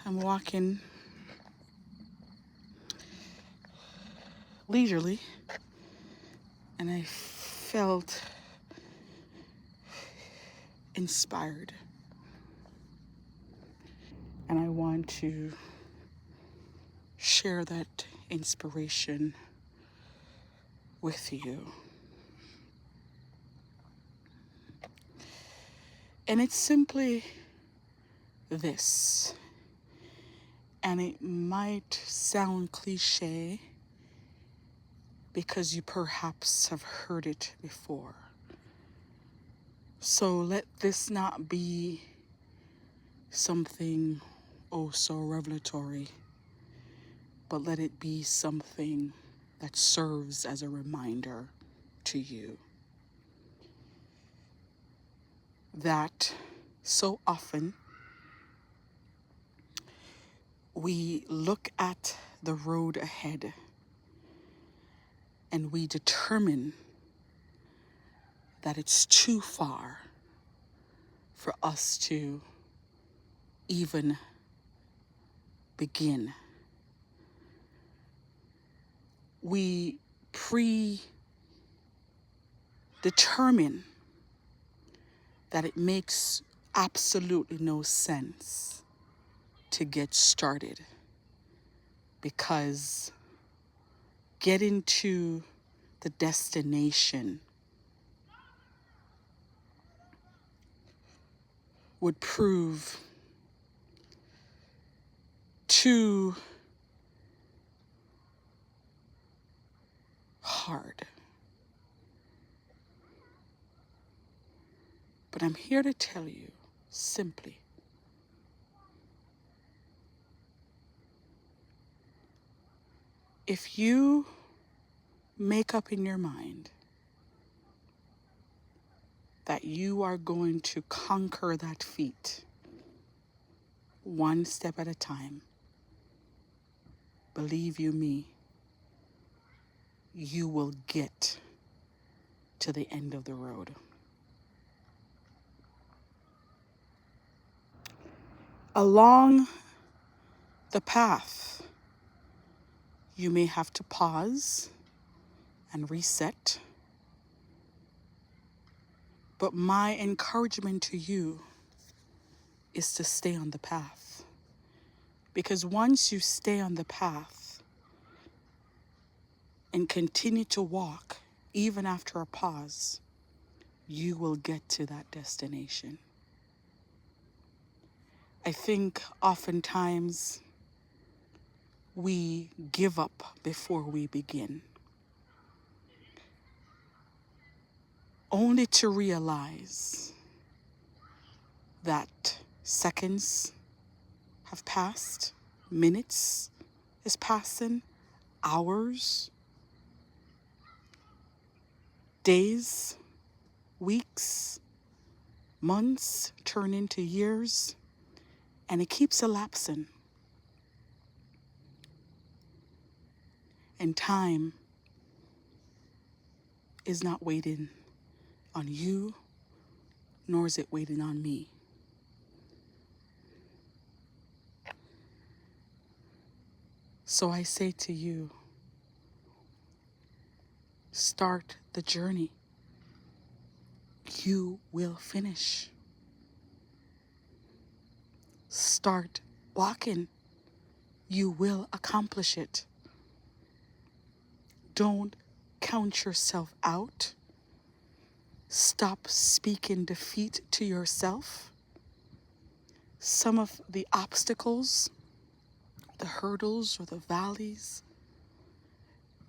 I'm walking leisurely, and I felt inspired. And I want to share that inspiration with you. And it's simply this. And it might sound cliche because you perhaps have heard it before. So let this not be something oh so revelatory, but let it be something that serves as a reminder to you that so often we look at the road ahead and we determine that it's too far for us to even begin. We predetermine that it makes absolutely no sense to get started because getting to the destination would prove too hard. But I'm here to tell you simply, if you make up in your mind that you are going to conquer that feat one step at a time, believe you me, you will get to the end of the road. Along the path, you may have to pause and reset. But my encouragement to you is to stay on the path. Because once you stay on the path and continue to walk, even after a pause, you will get to that destination. I think oftentimes we give up before we begin, only to realize that seconds have passed, minutes is passing, hours, days, weeks, months turn into years, and it keeps elapsing. And time is not waiting on you, nor is it waiting on me. So I say to you, start the journey. You will finish. Start walking. You will accomplish it. Don't count yourself out. Stop speaking defeat to yourself. Some of the obstacles, the hurdles or the valleys,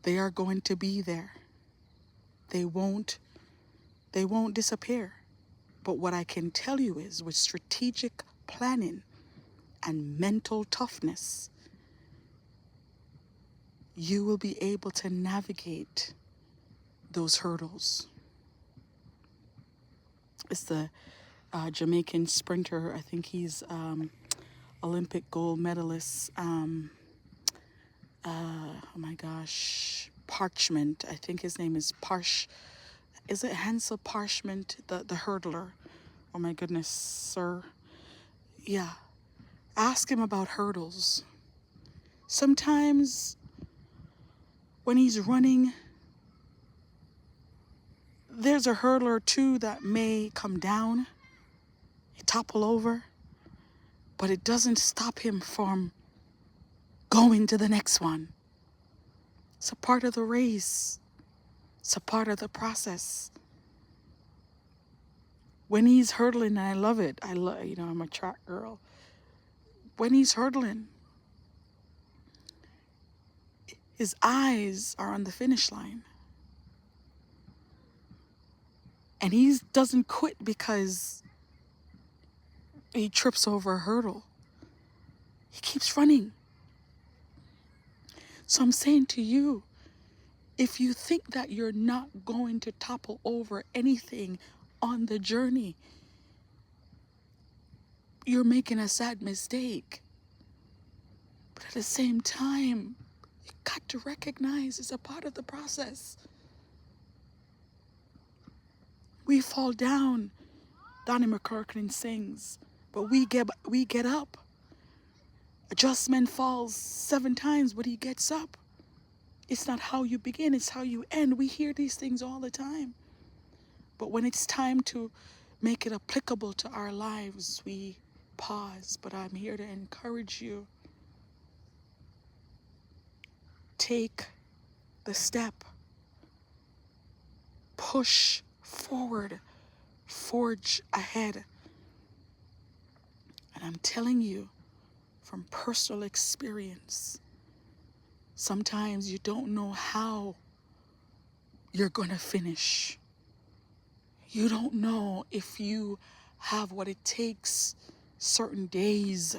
they are going to be there. They won't disappear. But what I can tell you is with strategic planning and mental toughness, you will be able to navigate those hurdles. It's the Jamaican sprinter, I think he's Olympic gold medalist, oh my gosh, Parchment, I think his name is is it Hansel Parchment, the hurdler? Oh my goodness, sir. Yeah, Ask him about hurdles. Sometimes when he's running, there's a hurdle or two that may come down, topple over, but it doesn't stop him from going to the next one. It's a part of the race. It's a part of the process. When he's hurdling, and I love it. I'm a track girl. When he's hurdling, his eyes are on the finish line. And he doesn't quit because he trips over a hurdle. He keeps running. So I'm saying to you, if you think that you're not going to topple over anything on the journey, you're making a sad mistake. But at the same time, you got to recognize it's a part of the process. We fall down, Donnie McClurkin sings, but we get up. A just man falls 7 times, but he gets up. It's not how you begin, it's how you end. We hear these things all the time. But when it's time to make it applicable to our lives, we pause. But I'm here to encourage you. Take the step. Push forward. Forge ahead. And I'm telling you from personal experience, sometimes you don't know how you're going to finish. You don't know if you have what it takes certain days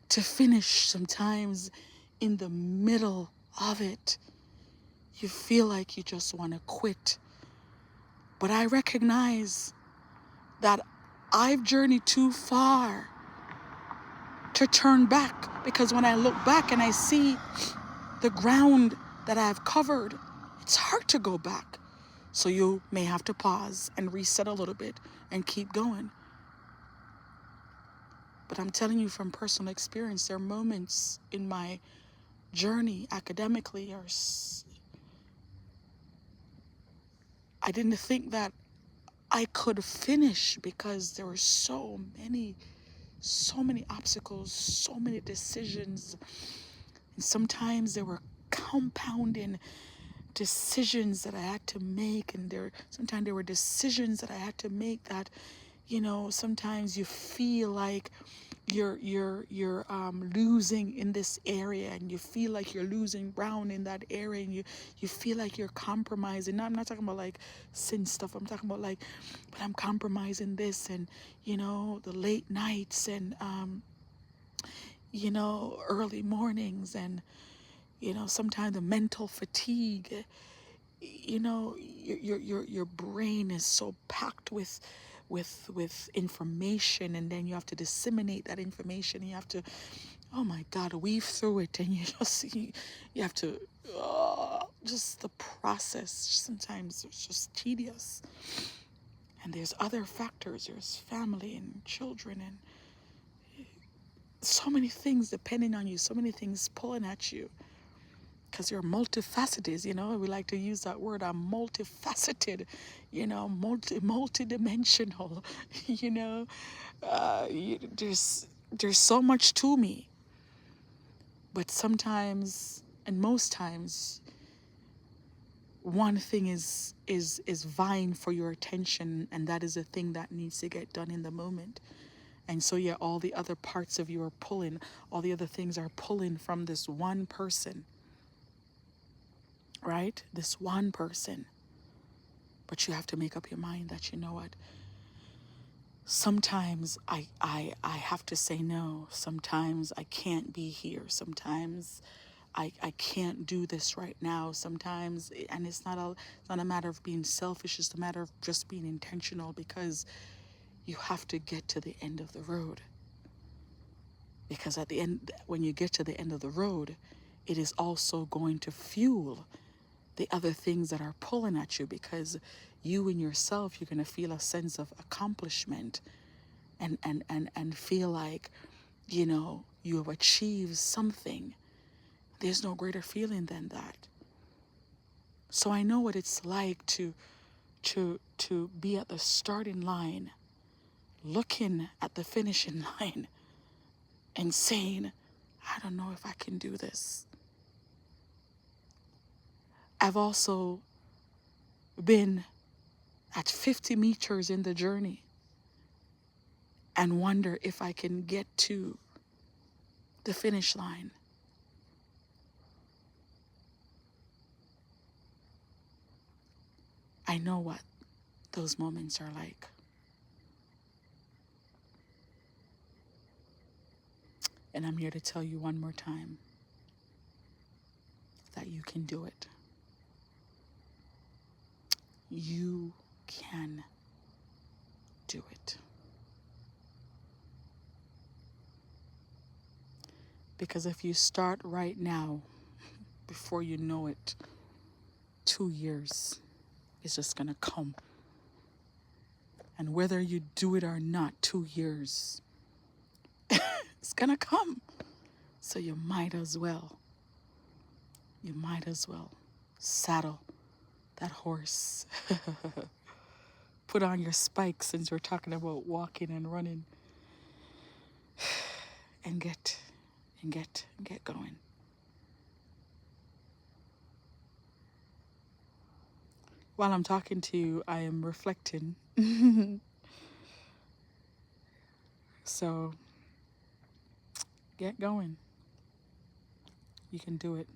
to finish. Sometimes in the middle of it, you feel like you just want to quit. But I recognize that I've journeyed too far to turn back, because when I look back and I see the ground that I've covered, it's hard to go back. So you may have to pause and reset a little bit and keep going. But I'm telling you from personal experience, there are moments in my journey academically, I didn't think that I could finish because there were so many obstacles, so many decisions. And sometimes there were compounding decisions that I had to make, and sometimes there were decisions that I had to make that, sometimes you feel like you're losing in this area, and you feel like you're losing ground in that area, and you feel like you're compromising. Now, I'm not talking about like sin stuff. I'm talking about but I'm compromising this, and the late nights, and early mornings, and sometimes the mental fatigue. Your brain is so packed with information, and then you have to disseminate that information. You have to, oh my God, weave through it, and you have to just the process. Sometimes it's just tedious, and there's other factors. There's family and children and so many things depending on you. So many things pulling at you. Because you're multifaceted, we like to use that word. I'm multifaceted, multidimensional, there's so much to me. But sometimes, and most times, one thing is vying for your attention, and that is a thing that needs to get done in the moment. And so, all the other parts of you are pulling, all the other things are pulling from this one person. Right? This one person. But you have to make up your mind that, you know what? Sometimes I have to say no. Sometimes I can't be here. Sometimes I can't do this right now. Sometimes, and it's not a matter of being selfish. It's a matter of just being intentional, because you have to get to the end of the road. Because at the end, when you get to the end of the road, it is also going to fuel the other things that are pulling at you, because you in yourself, you're going to feel a sense of accomplishment and feel like you have achieved something. There's no greater feeling than that. So I know what it's like to be at the starting line, looking at the finishing line and saying, I don't know if I can do this. I've also been at 50 meters in the journey and wonder if I can get to the finish line. I know what those moments are like. And I'm here to tell you one more time that you can do it. You can do it. Because if you start right now, before you know it, 2 years is just going to come. And whether you do it or not, 2 years, it's going to come. So you might as well saddle that horse. Put on your spikes, since we're talking about walking and running, and get going. While I'm talking to you, I am reflecting. So get going. You can do it.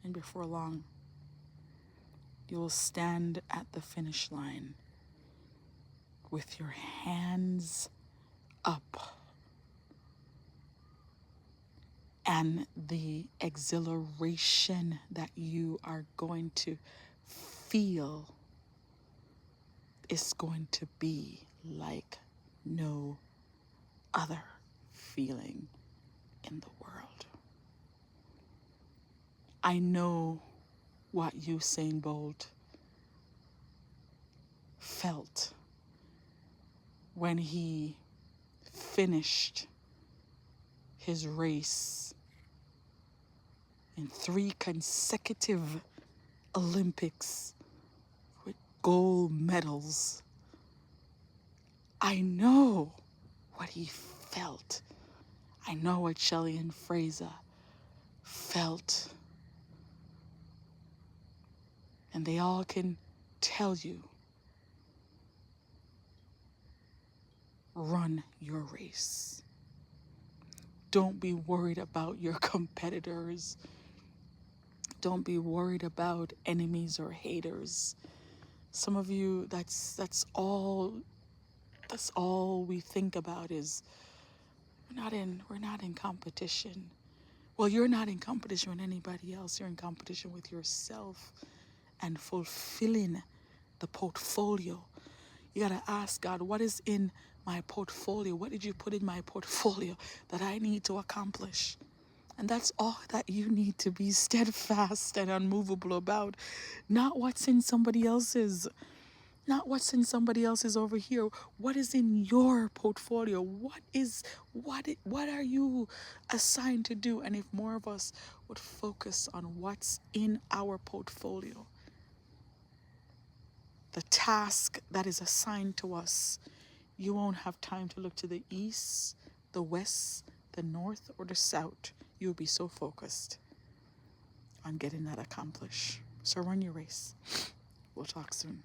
And before long, you'll stand at the finish line with your hands up, and the exhilaration that you are going to feel is going to be like no other feeling in the world. I know what Usain Bolt felt when he finished his race in 3 consecutive Olympics with gold medals. I know what he felt. I know what Shelly-Ann Fraser felt. And they all can tell you, run your race. Don't be worried about your competitors. Don't be worried about enemies or haters. Some of you, that's all we think about is we're not in competition. Well, you're not in competition with anybody else. You're in competition with yourself and fulfilling the portfolio. You gotta ask God, what is in my portfolio? What did you put in my portfolio that I need to accomplish? And that's all that you need to be steadfast and unmovable about. Not what's in somebody else's. Not what's in somebody else's over here. What is in your portfolio? What are you assigned to do? And if more of us would focus on what's in our portfolio, the task that is assigned to us, you won't have time to look to the east, the west, the north, or the south. You'll be so focused on getting that accomplished. So run your race. We'll talk soon.